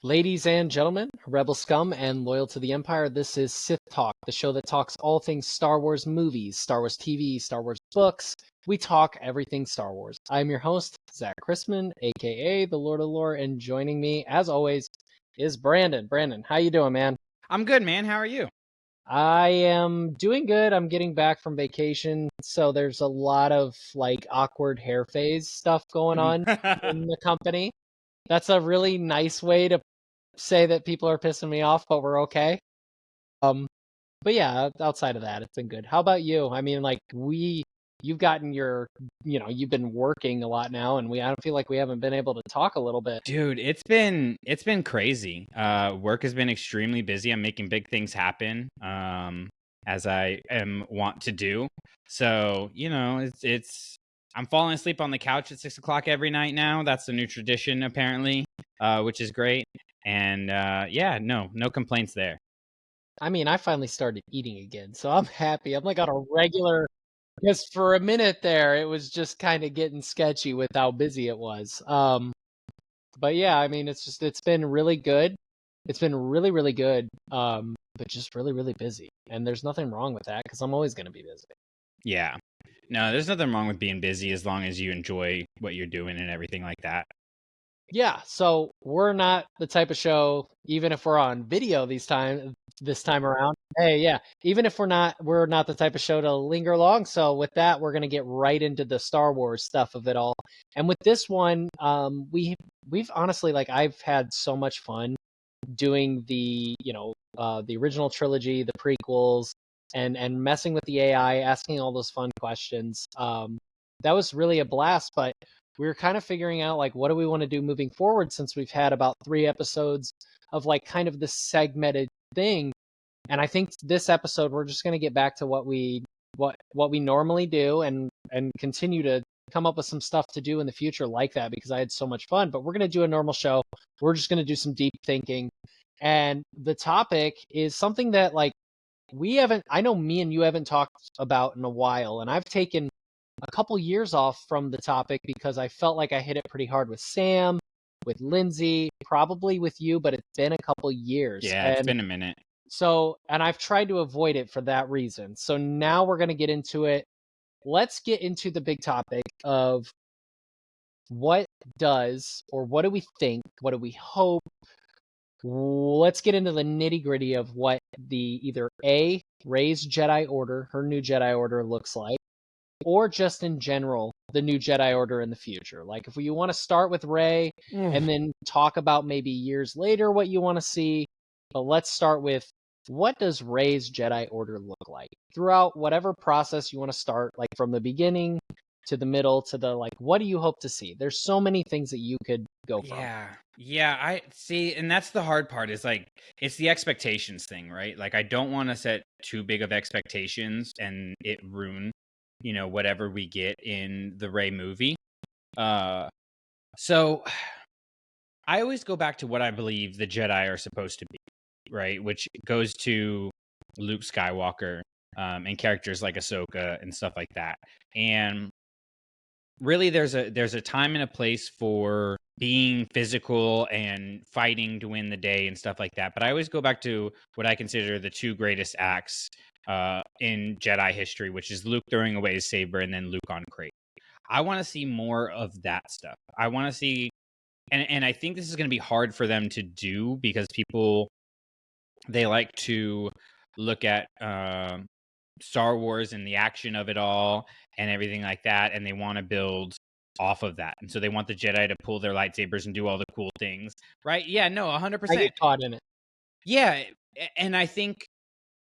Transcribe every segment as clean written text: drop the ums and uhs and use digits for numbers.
Ladies and gentlemen, rebel scum and loyal to the Empire, this is Sith Talk, the show that talks all things Star Wars movies, Star Wars TV, Star Wars books. We talk everything Star Wars. I'm your host, Zach Chrisman, aka the Lord of Lore, and joining me, as always, is Brandon. Brandon, how you doing, man? I'm good, man. How are you? I am doing good. I'm getting back from vacation, so there's a lot of awkward hair phase stuff going on in the company. That's a really nice way to say that people are pissing me off, but we're okay. But yeah, outside of that, it's been good. How about you? I mean, you've gotten you've been working a lot now, and I don't feel like we haven't been able to talk a little bit. Dude, it's been crazy. Work has been extremely busy. I'm making big things happen, as I am want to do. So, it's I'm falling asleep on the couch at 6 o'clock every night now. That's the new tradition, apparently, which is great. And yeah, no complaints there. I mean, I finally started eating again, so I'm happy. I'm like on a regular, because for a minute there, it was just kind of getting sketchy with how busy it was. But yeah, I mean, it's been really good. It's been really, really good. But just really, really busy. And there's nothing wrong with that because I'm always going to be busy. Yeah. No, there's nothing wrong with being busy as long as you enjoy what you're doing and everything like that. Yeah, so we're not the type of show, even if we're on video this time around. Hey, yeah, even if we're not the type of show to linger long. So with that, we're gonna get right into the Star Wars stuff of it all. And with this one, we've honestly, I've had so much fun doing the original trilogy, the prequels, and messing with the AI, asking all those fun questions. That was really a blast, but we were kind of figuring out what do we want to do moving forward, since we've had about 3 episodes of kind of this segmented thing. And I think this episode we're just going to get back to what we normally do, and continue to come up with some stuff to do in the future like that, because I had so much fun. But we're going to do a normal show. We're just going to do some deep thinking. And the topic is something that I know me and you haven't talked about in a while, and I've taken a couple years off from the topic because I felt like I hit it pretty hard with Sam, with Lindsay, probably with you, but it's been a couple years. Yeah, it's been a minute. So, and I've tried to avoid it for that reason. So now we're going to get into it. Let's get into the big topic of what do we think? What do we hope? Let's get into the nitty gritty of what the either A, Rey's Jedi Order, her new Jedi Order looks like, or just in general, the new Jedi Order in the future. Like, if you want to start with Rey and then talk about maybe years later what you want to see, but let's start with, what does Rey's Jedi Order look like throughout whatever process you want to start, like from the beginning to the middle to the what do you hope to see? There's so many things that you could go from. Yeah, I see, and that's the hard part, is it's the expectations thing, right? Like, I don't want to set too big of expectations and it ruin whatever we get in the Rey movie. So I always go back to what I believe the Jedi are supposed to be, right? Which goes to Luke Skywalker, and characters like Ahsoka and stuff like that. And really, there's a time and a place for being physical and fighting to win the day and stuff like that. But I always go back to what I consider the two greatest acts in Jedi history, which is Luke throwing away his saber and then Luke on Crate. I want to see more of that stuff. I want to see, and I think this is going to be hard for them to do, because people, they like to look at Star Wars and the action of it all and everything like that, and they want to build off of that. And so they want the Jedi to pull their lightsabers and do all the cool things, right? Yeah, no, 100%. I get caught in it. Yeah, and I think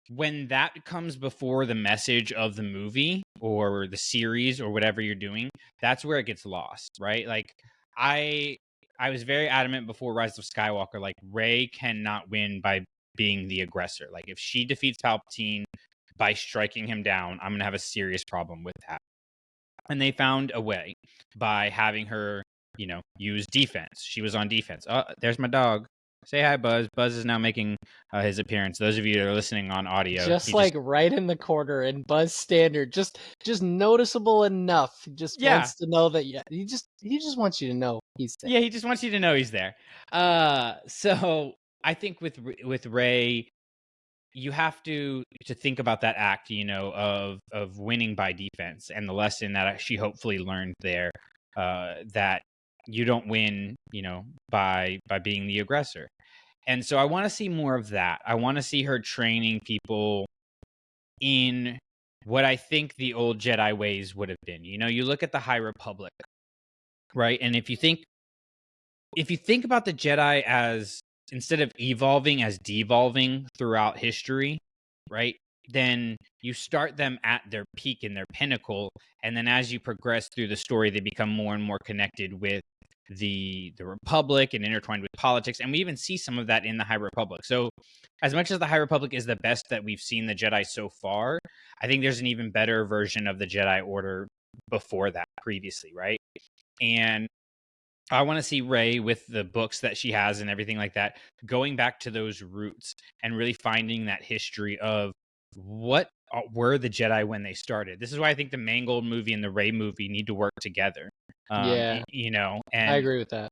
when that comes before the message of the movie or the series or whatever you're doing, that's where it gets lost, right? Like, I was very adamant before Rise of Skywalker, like, Rey cannot win by being the aggressor. Like, if she defeats Palpatine by striking him down, I'm going to have a serious problem with that. And they found a way by having her, use defense. She was on defense. Oh, there's my dog. Say hi, Buzz. Buzz is now making his appearance. Those of you that are listening on audio, Just like right in the corner in Buzz Standard, just noticeable enough. He just yeah, wants to know that he just wants you to know he's there. yeah, he just wants you to know he's there. So I think with Ray, you have to think about that act, of winning by defense, and the lesson that she hopefully learned there, that you don't win, by being the aggressor. And so I want to see more of that. I want to see her training people in what I think the old Jedi ways would have been. You look at the High Republic, right? And if you think about the Jedi as, instead of evolving, as devolving throughout history, right? Then you start them at their peak and their pinnacle, and then as you progress through the story, they become more and more connected with the Republic and intertwined with politics. And we even see some of that in the High Republic. So as much as the High Republic is the best that we've seen the Jedi so far, I think there's an even better version of the Jedi Order before that, previously, right? And I want to see Rey, with the books that she has and everything like that, going back to those roots and really finding that history of what were the Jedi when they started. This is why I think the Mangold movie and the Rey movie need to work together. Yeah, I agree with that.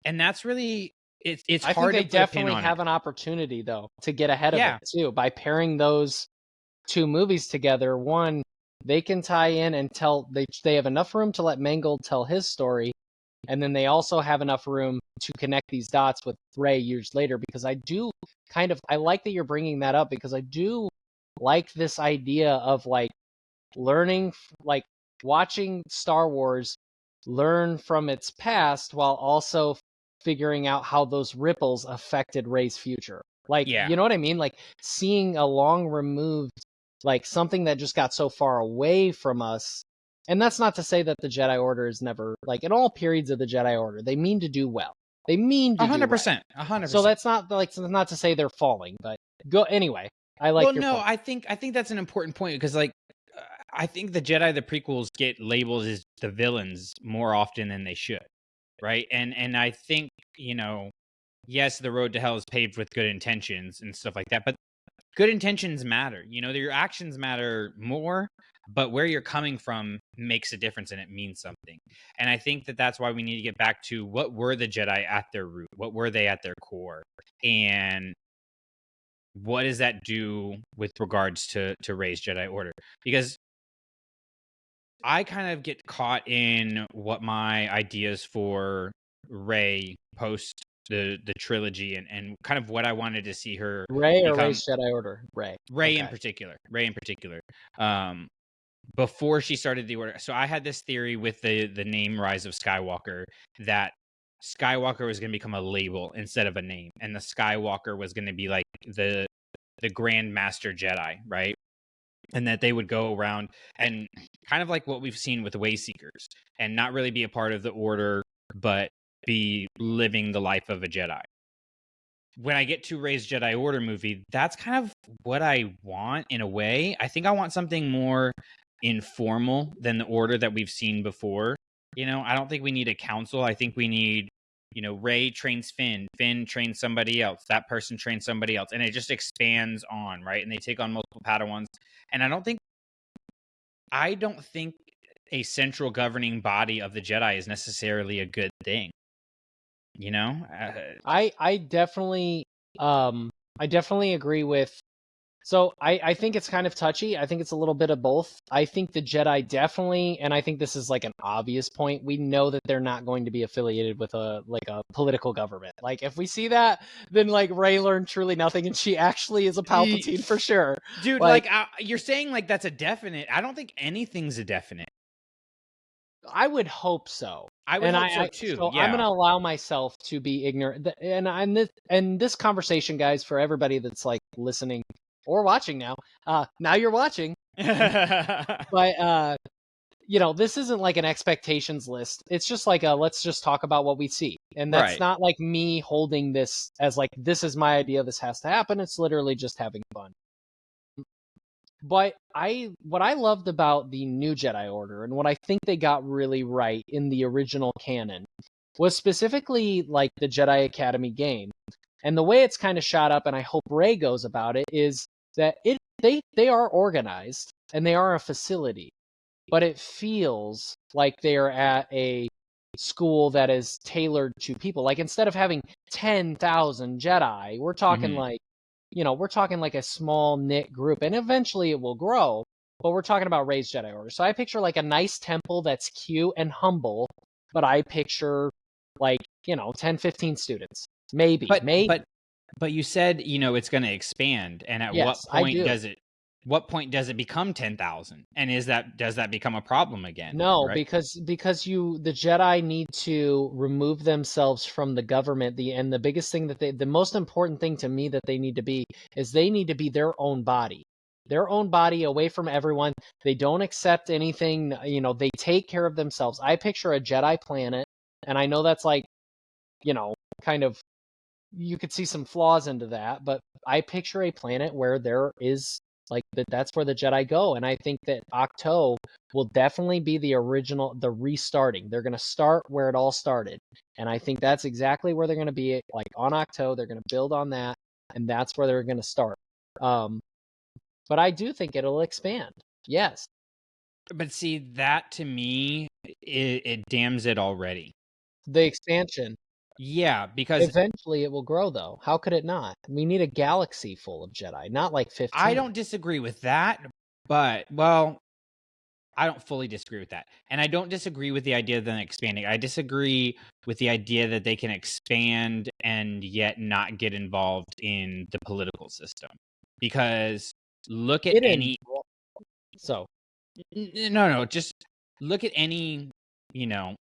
And that's really, it's I hard think to they put a pin definitely on have it. an opportunity though to get ahead of Yeah. it too by pairing those two movies together. One, they can tie in and tell, they have enough room to let Mangold tell his story, and then they also have enough room to connect these dots with Rey years later, because I like that you're bringing that up, because I do like this idea of like learning, like watching Star Wars learn from its past while also figuring out how those ripples affected Rey's future. Like, Yeah. you know what I mean? Like seeing a long removed, like something that just got so far away from us. And that's not to say that the Jedi Order is never, like in all periods of the Jedi Order, they mean to do well. They mean to do 100%. right. 100%. So that's not like, not to say they're falling, but go anyway. I like your point. I think that's an important point, because like, I think the Jedi, the prequels, get labeled as the villains more often than they should, right? And I think, yes, the road to hell is paved with good intentions and stuff like that, but good intentions matter. Your actions matter more, but where you're coming from makes a difference, and it means something. And I think that that's why we need to get back to, what were the Jedi at their root? What were they at their core? And what does that do with regards to Rey's Jedi Order? Because I kind of get caught in what my ideas for Rey post the trilogy, and kind of what I wanted to see her Rey or become. Rey's Jedi Order? Rey. Rey in particular. Before she started the Order. So I had this theory with the name Rise of Skywalker, that Skywalker was going to become a label instead of a name, and the Skywalker was going to be like the Grand Master Jedi, right? And that they would go around and kind of like what we've seen with the Wayseekers, and not really be a part of the Order, but be living the life of a Jedi. When I get to Rey's Jedi Order movie, that's kind of what I want in a way. I think I want something more informal than the Order that we've seen before. I don't think we need a council. I think we need, Rey trains Finn, Finn trains somebody else, that person trains somebody else, and it just expands on, right? And they take on multiple Padawans. And I don't think a central governing body of the Jedi is necessarily a good thing. I definitely agree with. So I think it's kind of touchy. I think it's a little bit of both. I think the Jedi definitely, and I think this is like an obvious point, we know that they're not going to be affiliated with a political government. Like if we see that, then like Rey learned truly nothing, and she actually is a Palpatine for sure. Dude, like you're saying like that's a definite. I don't think anything's a definite. I would hope so. I would hope so too. So yeah. I'm going to allow myself to be ignorant. And this conversation, guys, for everybody that's like listening or watching now, now you're watching. But this isn't like an expectations list. It's just like let's just talk about what we see. And that's not like me holding this as like, this is my idea, this has to happen. It's literally just having fun. But what I loved about the new Jedi Order, and what I think they got really right in the original canon, was specifically like the Jedi Academy game, And the way it's kind of shot up, and I hope Rey goes about it, is that they are organized and they are a facility, but it feels like they are at a school that is tailored to people. Like instead of having 10,000 Jedi, we're talking like, we're talking like a small knit group, and eventually it will grow. But we're talking about Rey's Jedi Order. So I picture like a nice temple that's cute and humble, but I picture like, 10, 15 students. Maybe. But you said, it's going to expand, and at Yes, I do. what point does it become 10,000? And does that become a problem again? No, right? because the Jedi need to remove themselves from the government. The biggest thing the most important thing to me that they need to be is they need to be their own body. Their own body away from everyone. They don't accept anything, they take care of themselves. I picture a Jedi planet, and I know that's like, kind of, you could see some flaws into that, but I picture a planet where there is like that's where the Jedi go. And I think that Octo will definitely be the restarting. They're going to start where it all started. And I think that's exactly where they're going to be. Like on Octo, they're going to build on that, and that's where they're going to start. But I do think it'll expand. Yes. But see, that to me, it damns it already. The expansion. Yeah, because eventually it will grow, though. How could it not? We need a galaxy full of Jedi, not like 15. I don't disagree with that, but, well, I don't fully disagree with that. And I don't disagree with the idea of them expanding. I disagree with the idea that they can expand and yet not get involved in the political system. Because look at any... So... No, just look at any,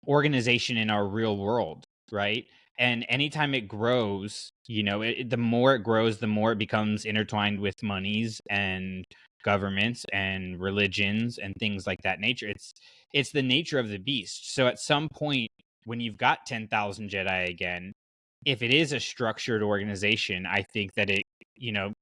organization in our real world, right? And anytime it grows, the more it grows, the more it becomes intertwined with monies and governments and religions and things like that nature. It's the nature of the beast. So at some point, when you've got 10,000 Jedi again, if it is a structured organization, I think that it,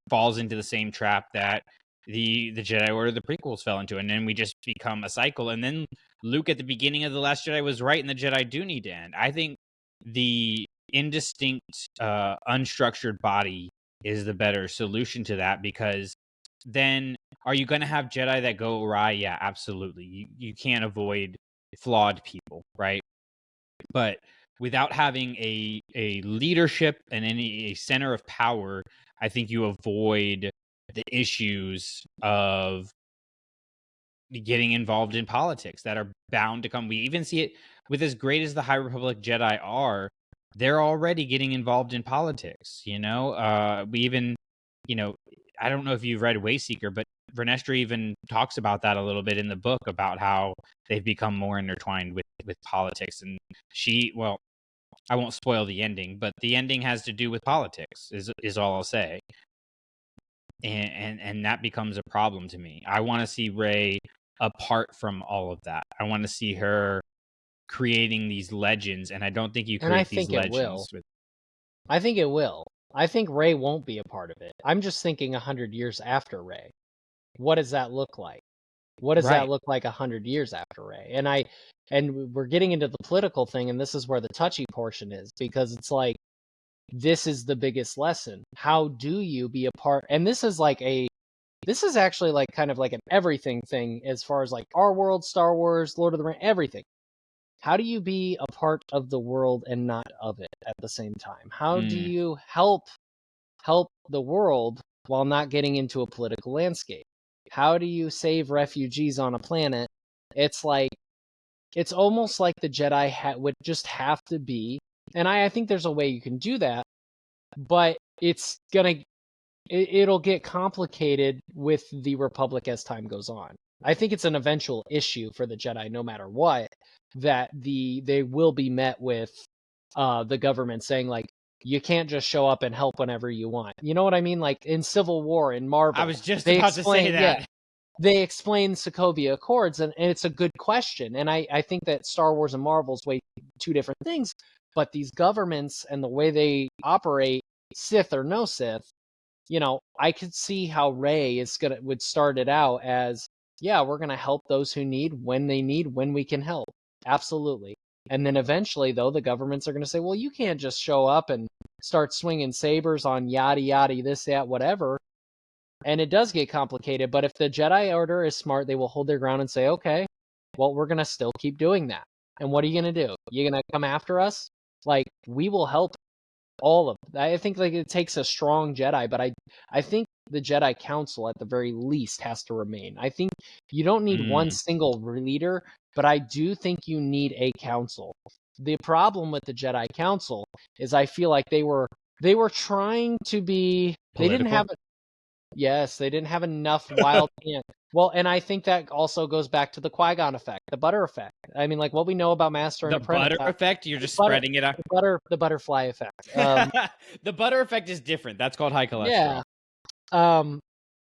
falls into the same trap that the Jedi Order, the prequels fell into, and then we just become a cycle. And then Luke at the beginning of The Last Jedi was right, and the Jedi do need to end. I think the indistinct, unstructured body is the better solution to that, because then are you going to have Jedi that go awry? Yeah, absolutely. You can't avoid flawed people, right? But without having a leadership and a center of power, I think you avoid the issues of getting involved in politics that are bound to come. We even see it with, as great as the High Republic Jedi are, they're already getting involved in politics. We even, I don't know if you've read Wayseeker, but Vernestra even talks about that a little bit in the book, about how they've become more intertwined with politics. And I won't spoil the ending, but the ending has to do with politics, is all I'll say. And that becomes a problem to me. I want to see Rey apart from all of that. I want to see her creating these legends, and I don't think you create these legends. I think it will. I think Rey won't be a part of it. I'm just thinking 100 years after Rey. What does that look like? What does that look like 100 years after Rey? And we're getting into the political thing, and this is where the touchy portion is, because it's like, this is the biggest lesson. How do you be a part? And this is actually like kind of like an everything thing, as far as like our world, Star Wars, Lord of the Rings, everything. How do you be a part of the world and not of it at the same time? How do you help the world while not getting into a political landscape? How do you save refugees on a planet? It's almost like the Jedi would just have to be, and I think there's a way you can do that, but it'll get complicated with the Republic as time goes on. I think it's an eventual issue for the Jedi, no matter what, that they will be met with the government saying, like, you can't just show up and help whenever you want. You know what I mean? Like in Civil War, in Marvel, I was just about to say that. Yeah, they explain Sokovia Accords, and it's a good question. And I think that Star Wars and Marvel's two different things, but these governments and the way they operate, Sith or no Sith, I could see how Rey would start it out as, yeah, we're going to help those who need, when we can help. Absolutely. And then eventually, though, the governments are going to say, well, you can't just show up and start swinging sabers on yada yada, this, that, whatever. And it does get complicated. But if the Jedi Order is smart, they will hold their ground and say, okay, well, we're going to still keep doing that. And what are you going to do? You're going to come after us? Like, we will help all of it. I think like it takes a strong Jedi, but I think the Jedi Council at the very least has to remain. I think you don't need one single leader, but I do think you need a council. The problem with the Jedi Council is I feel like they were trying to be Political? they didn't have enough wild hand. Well, and I think that also goes back to the Qui-Gon effect, the butter effect. I mean, like what we know about Master and The Apprentice. butter effect? You're just spreading it out. The butterfly effect. The butter effect is different. That's called high cholesterol. Yeah.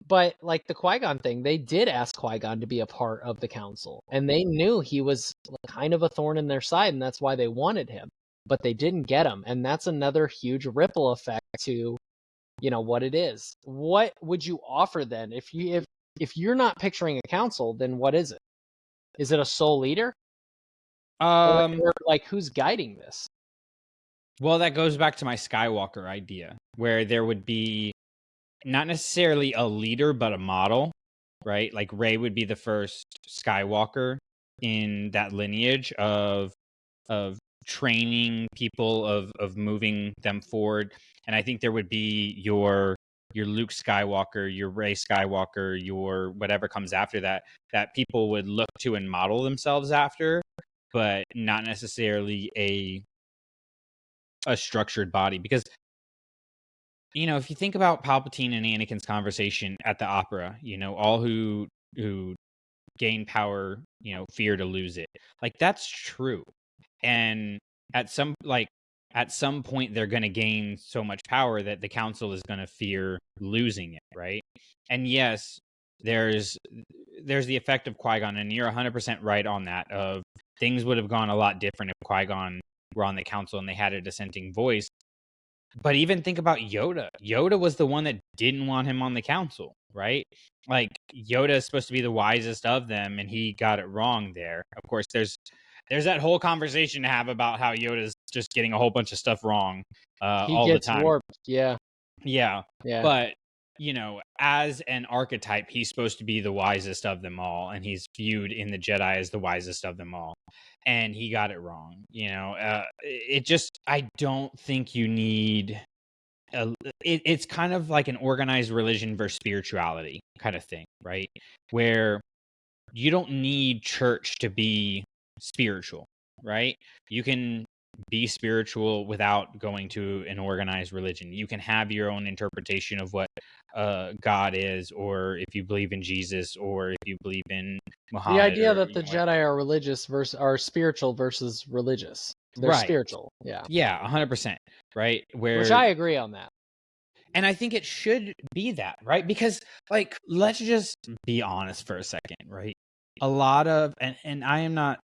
But like the Qui-Gon thing, they did ask Qui-Gon to be a part of the council, and they knew he was kind of a thorn in their side, and that's why they wanted him. But they didn't get him, and that's another huge ripple effect to, what it is. What would you offer then if you're not picturing a council? Then what is it? Is it a sole leader? Or like who's guiding this? Well, that goes back to my Skywalker idea, where there would be not necessarily a leader, but a model, right? Like Rey would be the first Skywalker in that lineage of training people, of moving them forward. And I think there would be your Luke Skywalker, your Rey Skywalker, your whatever comes after that people would look to and model themselves after, but not necessarily a structured body. Because if you think about Palpatine and Anakin's conversation at the opera, all who gain power, fear to lose it. Like that's true. And at some point they're going to gain so much power that the council is going to fear losing it, right? And yes, there's the effect of Qui-Gon, and you're 100% right on that. Of things would have gone a lot different if Qui-Gon were on the council and they had a dissenting voice. But even think about Yoda. Yoda was the one that didn't want him on the council, right? Like Yoda is supposed to be the wisest of them, and he got it wrong there. Of course, there's that whole conversation to have about how Yoda's just getting a whole bunch of stuff wrong all the time. Warped. Yeah. But as an archetype, he's supposed to be the wisest of them all, and he's viewed in the Jedi as the wisest of them all. And he got it wrong. I don't think you need. It's kind of like an organized religion versus spirituality kind of thing, right? Where you don't need church to be spiritual, right? You can be spiritual without going to an organized religion. You can have your own interpretation of what God is, or if you believe in Jesus, or if you believe in Muhammad. The idea that the Jedi are spiritual versus religious. They're spiritual. Yeah. Yeah, 100%. Right? Which I agree on that. And I think it should be that, right? Because let's just be honest for a second, right? A lot of, and I am not,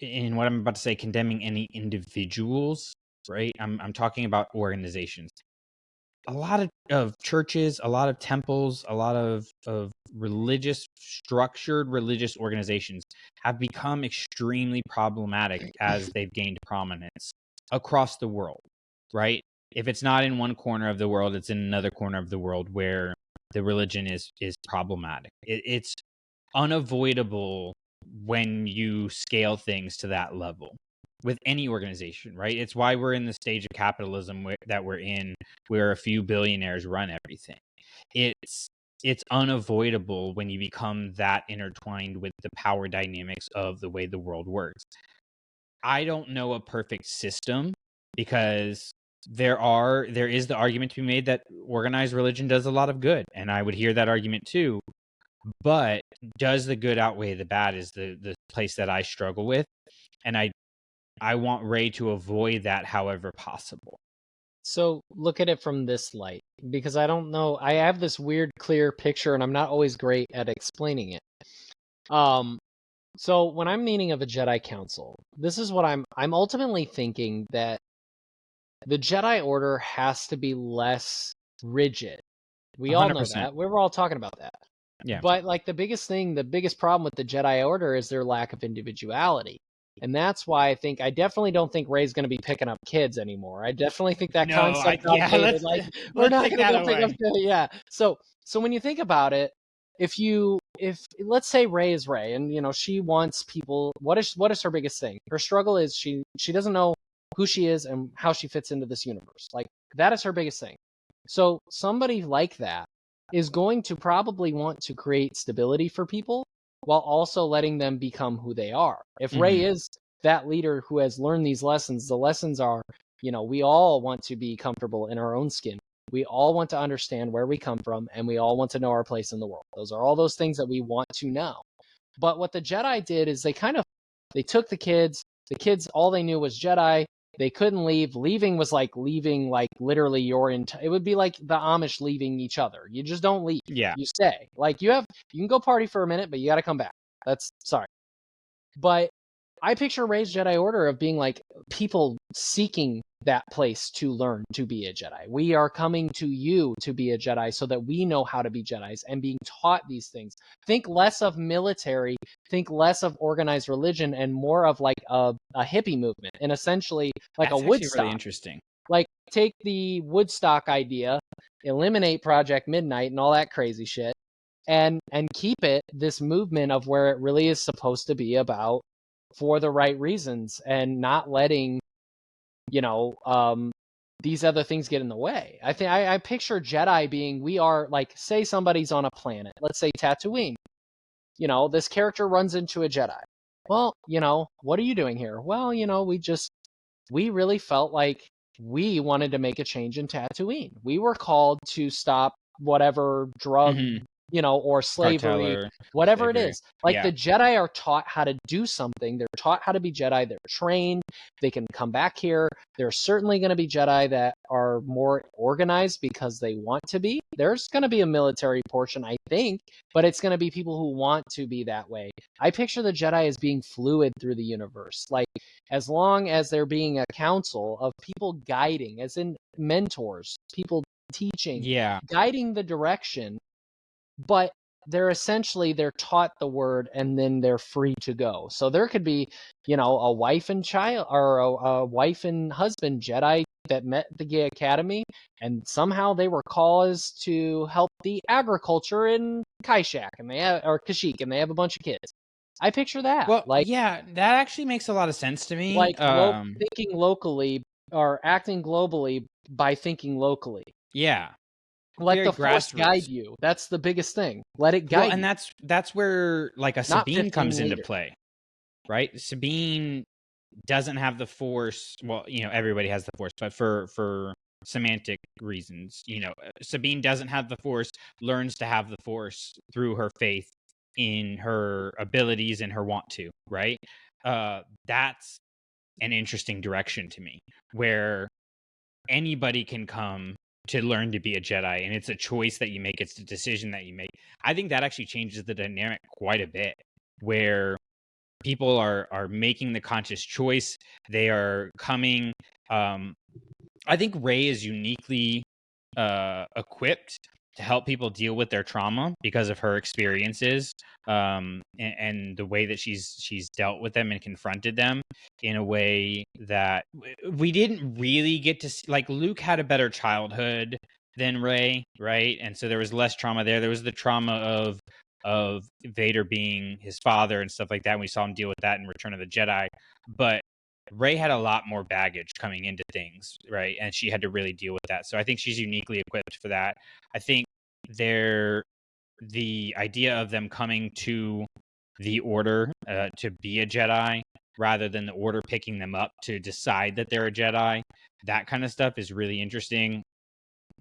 in what I'm about to say, condemning any individuals, right? I'm talking about organizations. A lot of churches, a lot of temples, a lot of structured religious organizations have become extremely problematic as they've gained prominence across the world, right? If it's not in one corner of the world, it's in another corner of the world where the religion is problematic. It's unavoidable when you scale things to that level with any organization, right? It's why we're in the stage of capitalism that we're in, where a few billionaires run everything. It's unavoidable when you become that intertwined with the power dynamics of the way the world works. I don't know a perfect system, because there is the argument to be made that organized religion does a lot of good, and I would hear that argument too. But does the good outweigh the bad is the place that I struggle with, and I want Rey to avoid that however possible. So look at it from this light, because I don't know. I have this weird, clear picture, and I'm not always great at explaining it. So when I'm meaning of a Jedi Council, this is what I'm ultimately thinking, that the Jedi Order has to be less rigid. We 100%. All know that. We were all talking about that. Yeah. But the biggest problem with the Jedi Order is their lack of individuality. And that's why I definitely don't think Rey's going to be picking up kids anymore. I definitely think that No, concept's yeah, outdated. Like, we're let's not take going to that go pick up away. kids. Yeah. So when you think about it, if let's say Rey is Rey and, you know, she wants people, what is her biggest thing? Her struggle is she doesn't know who she is and how she fits into this universe. Like, that is her biggest thing. So somebody like that is going to probably want to create stability for people while also letting them become who they are. If Rey is that leader who has learned these lessons, the lessons are, you know, we all want to be comfortable in our own skin. We all want to understand where we come from, and we all want to know our place in the world. Those are all those things that we want to know. But what the Jedi did is they took the kids, all they knew was Jedi. They couldn't leave. Leaving was like leaving, like literally it would be like the Amish leaving each other. You just don't leave. Yeah. You stay. Like, you can go party for a minute, but you got to come back. That's sorry. But I picture Rey's Jedi Order of being like people seeking that place to learn to be a Jedi. We are coming to you to be a Jedi so that we know how to be Jedis and being taught these things. Think less of military, think less of organized religion, and more of like a hippie movement, and essentially like That's a actually Woodstock. really interesting. Like, take the Woodstock idea, eliminate Project Midnight and all that crazy shit, and keep it this movement of where it really is supposed to be about for the right reasons and not letting, you know, these other things get in the way. I picture Jedi being, we are like, say somebody's on a planet, let's say Tatooine. You know, this character runs into a Jedi. Well, you know, what are you doing here? Well, you know, we really felt like we wanted to make a change in Tatooine. We were called to stop whatever drug, you know, or slavery, whatever it is. Like, the Jedi are taught how to do something. They're taught how to be Jedi. They're trained. They can come back here. There's certainly going to be Jedi that are more organized because they want to be. There's going to be a military portion, I think, but it's going to be people who want to be that way. I picture the Jedi as being fluid through the universe. Like, as long as there being a council of people guiding, as in mentors, people teaching, guiding the direction, but they're taught the word and then they're free to go. So there could be, you know, a wife and child, or a wife and husband Jedi that met at the academy, and somehow they were caused to help the agriculture in Kashyyyk, or Kashyyyk, and they have a bunch of kids. I picture that. Well, like, yeah, that actually makes a lot of sense to me. Like, thinking locally or acting globally by thinking locally. Yeah. Let Very the Force guide grassroots. you. That's the biggest thing. Let it guide and you. that's where like a Not Sabine 15 comes into later. play, right? Sabine doesn't have the Force. Well, you know, everybody has the Force, but for semantic reasons, you know, Sabine doesn't have the Force, learns to have the Force through her faith in her abilities and her want to, right? That's an interesting direction to me, where anybody can come to learn to be a Jedi, and it's a choice that you make, it's a decision that you make. I think that actually changes the dynamic quite a bit, where people are making the conscious choice. They are coming. I think Rey is uniquely equipped to help people deal with their trauma because of her experiences, and the way that she's dealt with them and confronted them in a way that we didn't really get to see. Like, Luke had a better childhood than Rey, right? And so there was less trauma there. There was the trauma of Vader being his father and stuff like that. And we saw him deal with that in Return of the Jedi. But Rey had a lot more baggage coming into things, right? And she had to really deal with that. So I think she's uniquely equipped for that. I think the idea of them coming to the Order to be a Jedi, rather than the Order picking them up to decide that they're a Jedi, that kind of stuff is really interesting.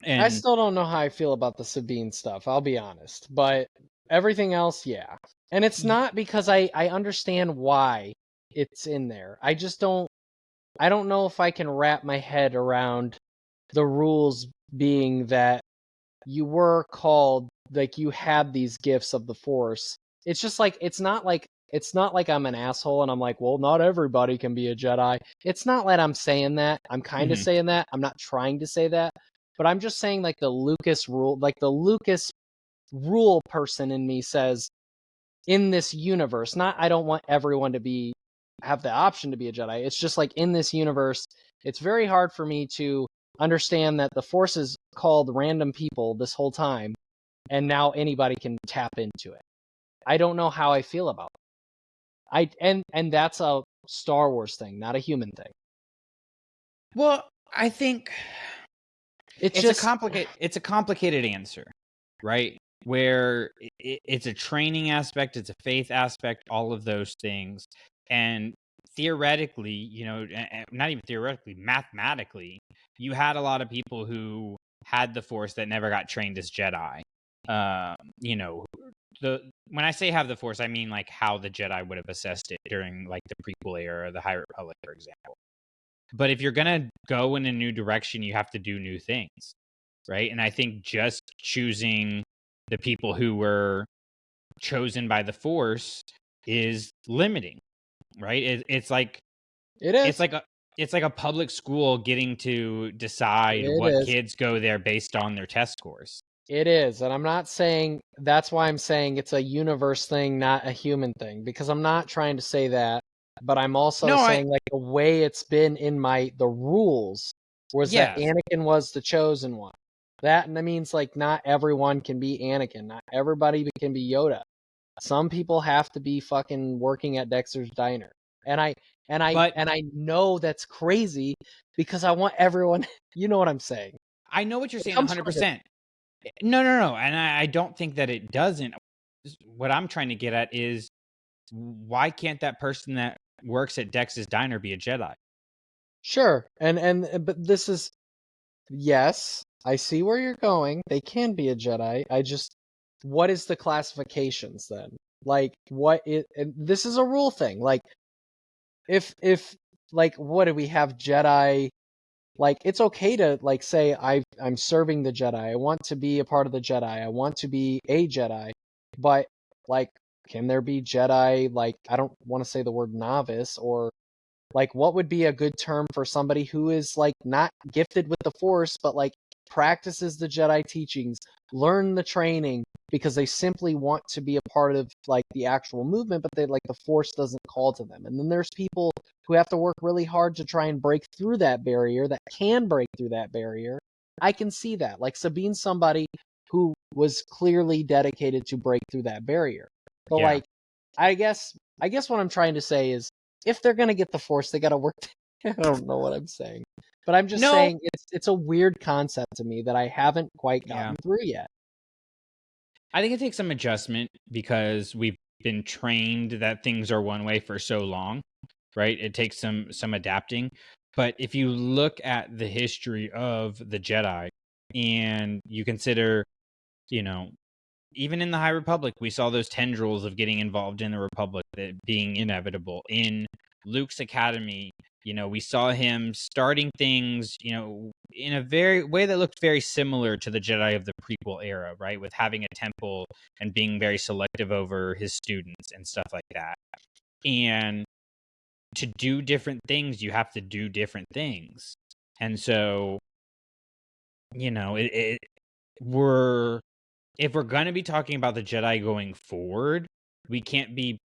And I still don't know how I feel about the Sabine stuff, I'll be honest. But everything else, yeah. And it's not because I understand why it's in there. I don't know if I can wrap my head around the rules being that you were called, like, you had these gifts of the Force. It's just like, it's not like I'm an asshole and I'm like, well, not everybody can be a Jedi. It's not like I'm saying that. I'm kind of saying that. I'm not trying to say that. But I'm just saying, like, the Lucas rule person in me says, in this universe, not I don't want everyone to be have the option to be a Jedi. It's just like in this universe, it's very hard for me to understand that the Force is called random people this whole time, and now anybody can tap into it. I don't know how I feel about it. And that's a Star Wars thing, not a human thing. Well, I think It's it's just a complicated answer, right? Where it's a training aspect, it's a faith aspect, all of those things. And theoretically, you know, not even theoretically, mathematically, you had a lot of people who had the Force that never got trained as Jedi. You know, when I say have the Force, I mean like how the Jedi would have assessed it during like the prequel era, the High Republic, for example. But if you're gonna go in a new direction, you have to do new things, right? And I think just choosing the people who were chosen by the Force is limiting, right? It's like it is. it's like a public school getting to decide It what is. kids go there based on their test scores. It is. And I'm not saying that's why I'm saying it's a universe thing, not a human thing, because I'm not trying to say that, but I'm also No, saying like the way it's been in the rules was that yes, Anakin was the chosen one. That means like not everyone can be Anakin, not everybody can be Yoda. Some people have to be fucking working at Dexter's Diner. And I but know that's crazy because I want everyone you know what I'm saying. I know what you're It saying comes from 100%. No, and I don't think that it doesn't. What I'm trying to get at is why can't that person that works at Dex's Diner be a Jedi? Sure. But this is yes, I see where you're going. They can be a Jedi. I just what is the classifications then? Like what it and this is a rule thing. Like if like what do we have Jedi like it's okay to like say I'm serving the Jedi. I want to be a part of the Jedi. I want to be a Jedi. But like can there be Jedi like I don't want to say the word novice or like what would be a good term for somebody who is like not gifted with the Force but like practices the Jedi teachings, learn the training because they simply want to be a part of like the actual movement but they like the Force doesn't call to them. And then there's people who have to work really hard to try and break through that barrier that can break through that barrier. I can see that. Like Sabine's somebody who was clearly dedicated to break through that barrier. But Yeah. like I guess what I'm trying to say is if they're gonna get the Force, they gotta work. I don't know what I'm saying, but I'm just No. saying it's a weird concept to me that I haven't quite gotten Yeah. through yet. I think it takes some adjustment because we've been trained that things are one way for so long, right? It takes some adapting. But if you look at the history of the Jedi and you consider, you know, even in the High Republic, we saw those tendrils of getting involved in the Republic that being inevitable. In Luke's academy, you know, we saw him starting things, you know, in a very way that looked very similar to the Jedi of the prequel era, right? With having a temple and being very selective over his students and stuff like that. And to do different things, you have to do different things. And so, you know, we're if we're going to be talking about the Jedi going forward, we can't be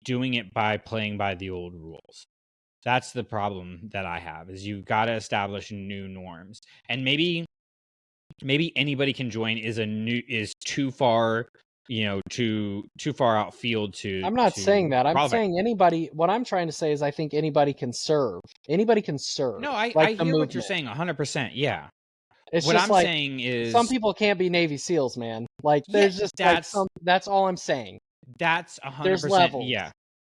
doing it by playing by the old rules. That's the problem that I have is you've got to establish new norms. And maybe anybody can join is too far, you know, too far outfield I'm not saying to that. I'm qualify. saying anybody. What I'm trying to say is I think anybody can serve. Anybody can serve, No, like I the hear what you're movement. saying 100%. Yeah. It's What just I'm like saying some is people can't be Navy SEALs, man. Like yeah, there's just like some. That's all I'm saying. that's There's 100% levels. yeah.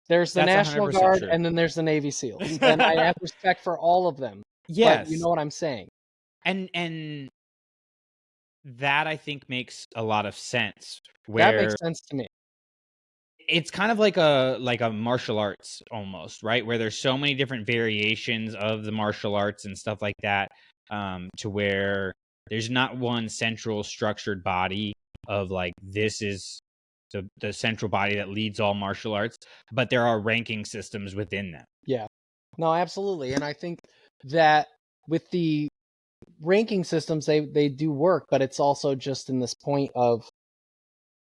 There's the That's National 100% Guard, true. and then there's the Navy SEALs, and I have respect for all of them. But you Yes. know what I'm saying. And that I think makes a lot of sense That makes where sense to me. it's kind of like a martial arts almost, right? Where there's so many different variations of the martial arts and stuff like that, to where there's not one central structured body of like this is the central body that leads all martial arts, but there are ranking systems within them. Yeah. No, absolutely. And I think that with the ranking systems, they do work, but it's also just in this point of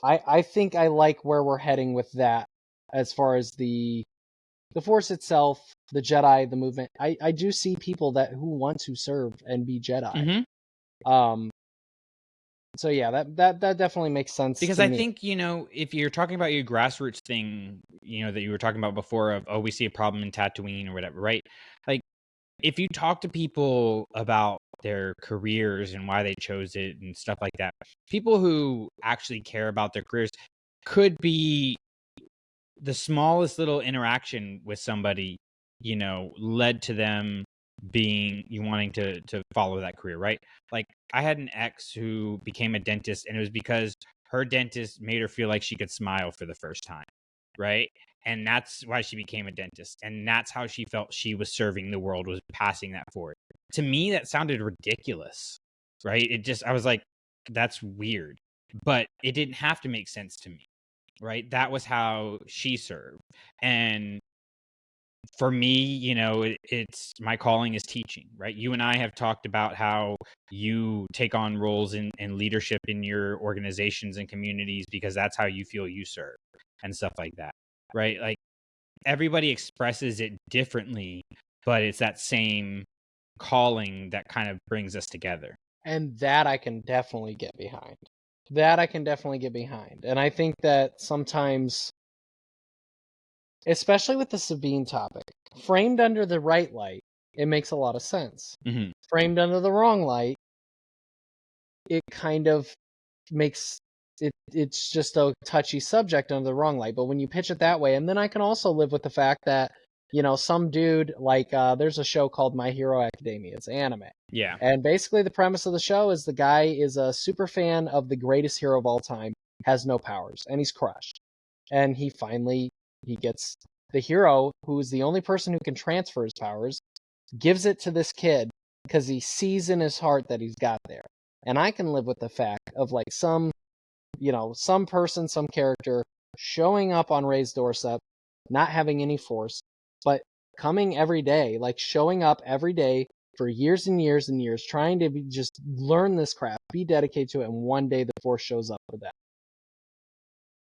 I think I like where we're heading with that as far as the the Force itself, the Jedi, the movement. I do see people who want to serve and be Jedi. Mm-hmm. So yeah, that definitely makes sense Because to I me. think, if you're talking about your grassroots thing, that you were talking about before of, we see a problem in Tatooine or whatever, right? Like, if you talk to people about their careers and why they chose it and stuff like that, people who actually care about their careers could be the smallest little interaction with somebody, led to them wanting to follow that career, right? Like, I had an ex who became a dentist, and it was because her dentist made her feel like she could smile for the first time, right? And that's why she became a dentist, and that's how she felt she was serving the world, was passing that forward. To me, that sounded ridiculous, right? I was like, that's weird, but it didn't have to make sense to me, right? That was how she served. And for me, it's my calling is teaching, right? You and I have talked about how you take on roles in leadership in your organizations and communities because that's how you feel you serve and stuff like that, right? Like, everybody expresses it differently, but it's that same calling that kind of brings us together. And that I can definitely get behind. And I think that sometimes, especially with the Sabine topic, framed under the right light, it makes a lot of sense. Mm-hmm. Framed under the wrong light, it kind of makes it's just a touchy subject under the wrong light. But when you pitch it that way, and then I can also live with the fact that, some dude, like, there's a show called My Hero Academia. It's anime. Yeah. And basically the premise of the show is the guy is a super fan of the greatest hero of all time, has no powers, and he's crushed. And he gets the hero, who is the only person who can transfer his powers, gives it to this kid because he sees in his heart that he's got there. And I can live with the fact of, like, some person, some character showing up on Rey's doorstep, not having any force, but coming every day, like showing up every day for years and years and years, trying to just learn this craft, be dedicated to it, and one day the force shows up for that.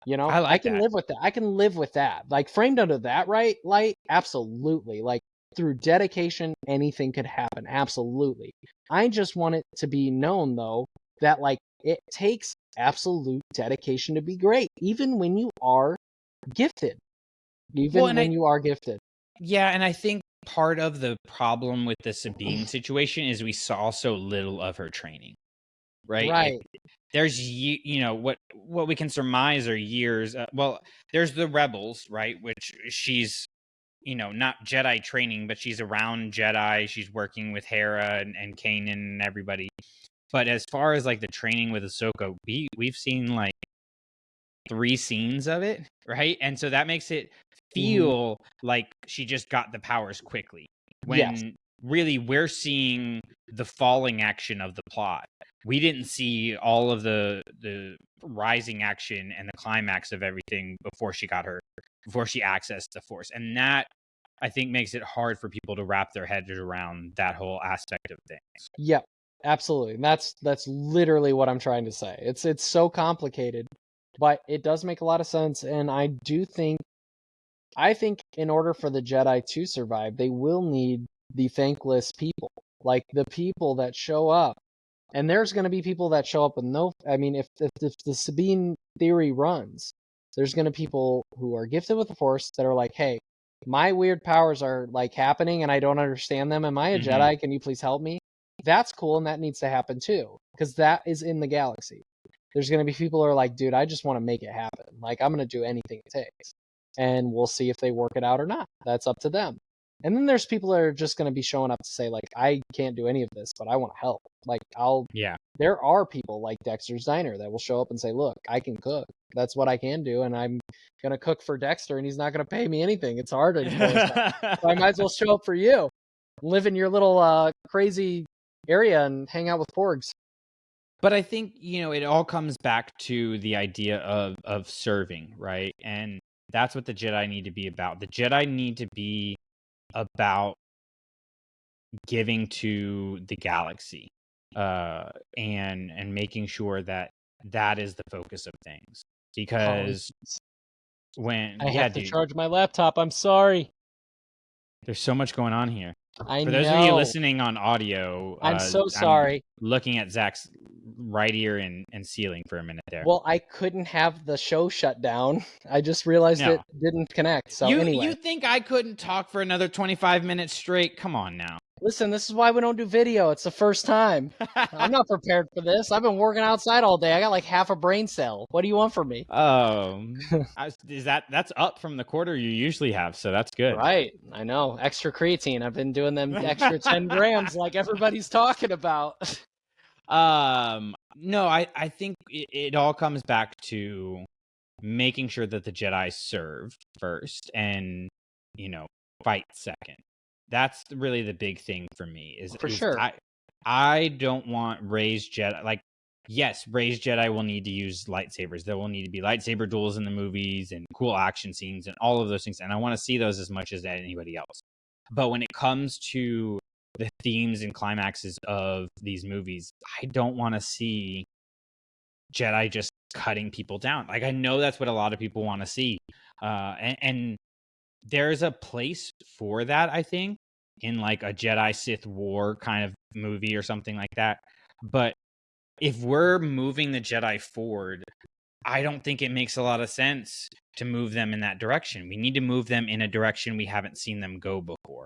I like I can that. live with that. I can live with that. Like, framed under that right light, absolutely. Like, through dedication, anything could happen. Absolutely. I just want it to be known, though, that, like, it takes absolute dedication to be great, even when you are gifted. Well, yeah, and I think part of the problem with the Sabine situation is we saw so little of her training, right? Right. There's what we can surmise are years. Well, there's the rebels, right? Which she's not Jedi training, but she's around Jedi. She's working with Hera and Kanan and everybody. But as far as like the training with Ahsoka, we've seen like 3 scenes of it, right? And so that makes it feel like she just got the powers quickly, Yes. when really we're seeing the falling action of the plot. We didn't see all of the rising action and the climax of everything before she accessed the force. And that, I think, makes it hard for people to wrap their heads around that whole aspect of things. Yep. Absolutely. And that's literally what I'm trying to say. It's so complicated, but it does make a lot of sense. And I think in order for the Jedi to survive, they will need the thankless people, like the people that show up. And there's going to be people that show up with no. I mean, if the Sabine theory runs, there's going to be people who are gifted with the Force that are like, hey, my weird powers are like happening and I don't understand them. Am I a Jedi? Can you please help me? That's cool, and that needs to happen too, because that is in the galaxy. There's going to be people who are like, dude, I just want to make it happen. Like, I'm going to do anything it takes. And we'll see if they work it out or not. That's up to them. And then there's people that are just going to be showing up to say, like, I can't do any of this, but I want to help. Like, there are people like Dexter's Diner that will show up and say, look, I can cook. That's what I can do. And I'm going to cook for Dexter, and he's not going to pay me anything. It's hard to so I might as well show up for you. Live in your little crazy area and hang out with porgs. But I think, it all comes back to the idea of serving, right? And that's what the Jedi need to be about. The Jedi need to be about giving to the galaxy, and making sure that is the focus of things. Because I have to charge my laptop. I'm sorry. There's so much going on here. I For those of you know. listening on audio, I'm so I'm sorry. looking at Zach's right ear and ceiling for a minute there. Well, I couldn't have the show shut down. I just realized No. it didn't connect. So You anyway, think I couldn't talk for another 25 minutes straight? Come on now. listen, this is why we don't do video. It's the first time. I'm not prepared for this. I've been working outside all day. I got like half a brain cell. What do you want from me? That's up from the quarter you usually have, so that's good. Right. I know. Extra creatine. I've been doing them extra 10 grams like everybody's talking about. No, I think it all comes back to making sure that the Jedi serve first and, fight second. That's really the big thing for me For sure. I don't want Rey's Jedi. Like, yes, Rey's Jedi will need to use lightsabers. There will need to be lightsaber duels in the movies and cool action scenes and all of those things. And I want to see those as much as anybody else. But when it comes to the themes and climaxes of these movies, I don't want to see Jedi just cutting people down. Like, I know that's what a lot of people want to see. And there's a place for that, I think, in like a Jedi Sith War kind of movie or something like that. But if we're moving the Jedi forward, I don't think it makes a lot of sense to move them in that direction. We need to move them in a direction we haven't seen them go before.